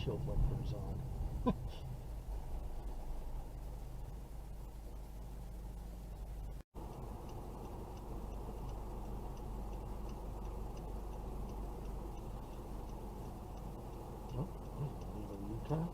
windshield wipers on. Oh, legal U-turn.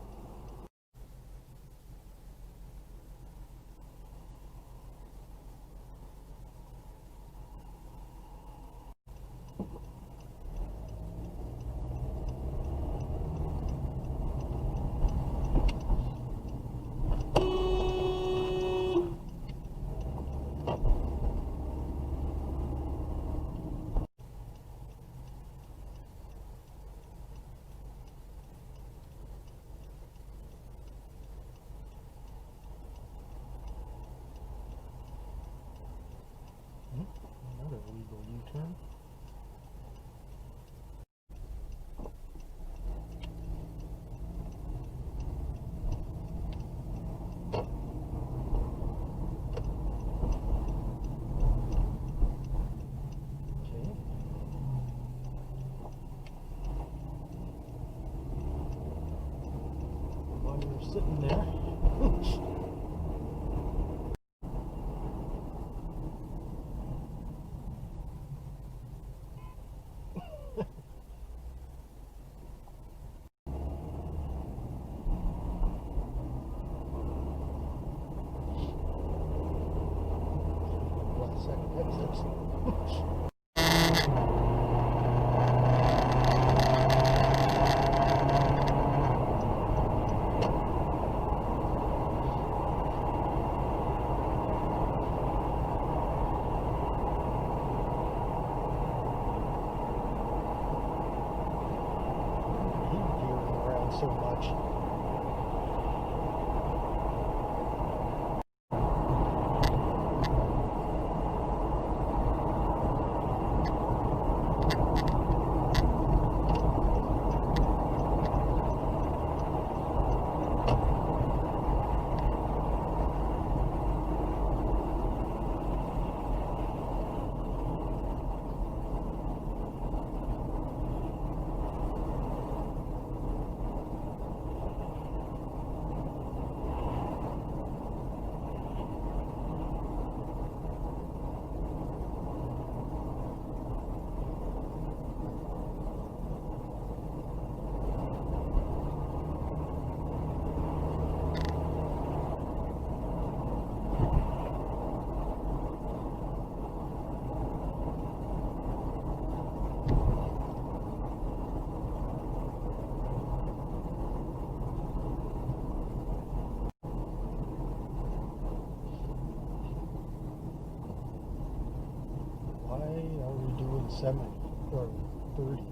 Another legal U-turn. While you're sitting there, last second exits. So much. Why are we doing 70 or 30?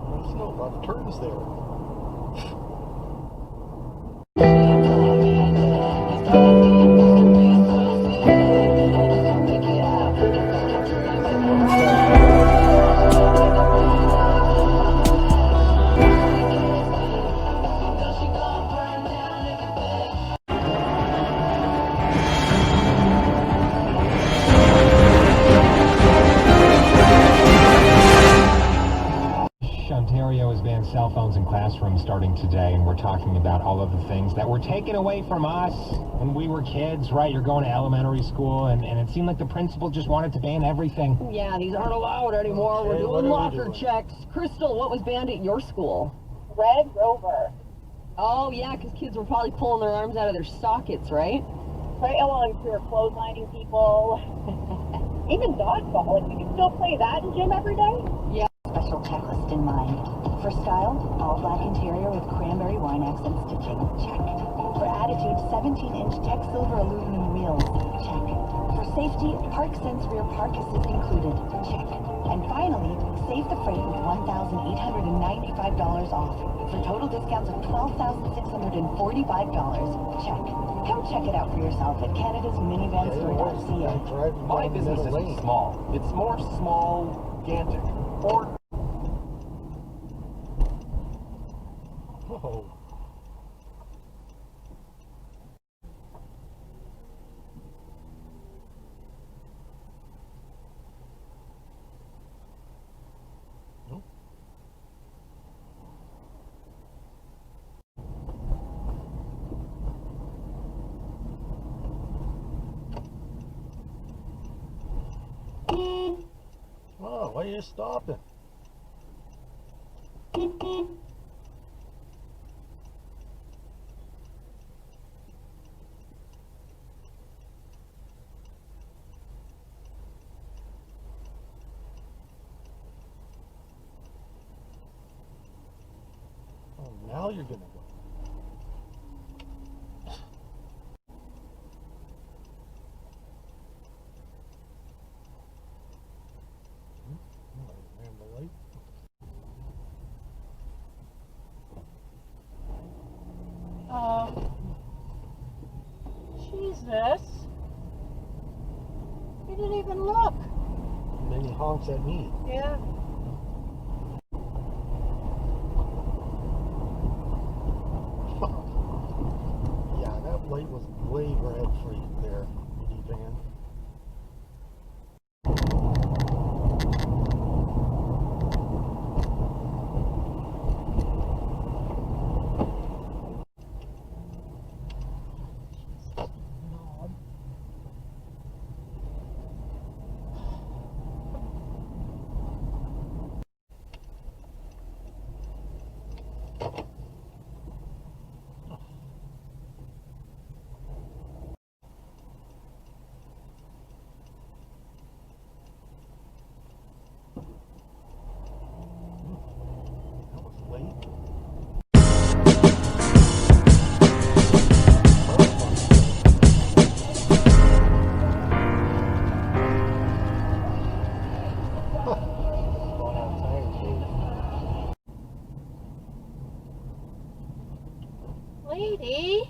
There's not a lot of turns there. scenario has been cell phones in classrooms starting today, and we're talking about all of the things that were taken away from us when we were kids, right? You're going to elementary school, and it seemed like the principal just wanted to ban everything. Yeah, these aren't allowed anymore. Okay, we're doing what are we locker doing? checks. Crystal, what was banned at your school? Red Rover. Oh, yeah, because kids were probably pulling their arms out of their sockets, right? Right along we were clotheslining people. Even dodgeball. Like, we could still play that in gym every day? Yeah. Special checklist in mind. For style, all black interior with cranberry wine accent stitching. Check. For attitude, 17-inch tech silver aluminum wheels. Check. For safety, park sense rear park assist included. Check. And finally, save the freight with $1,895 off. For total discounts of $12,645. Check. Come check it out for yourself at canadasminivanstore.ca. My business isn't small. It's more small, gigantic. Or Oh. Nope. Oh, why are you stopping? Oh, now you're gonna go. I ran the light. Jesus. You didn't even look. And then he honks at me. Yeah. Yeah, that light was way red for you there, minivan. That was late. Going out tired too. Lady.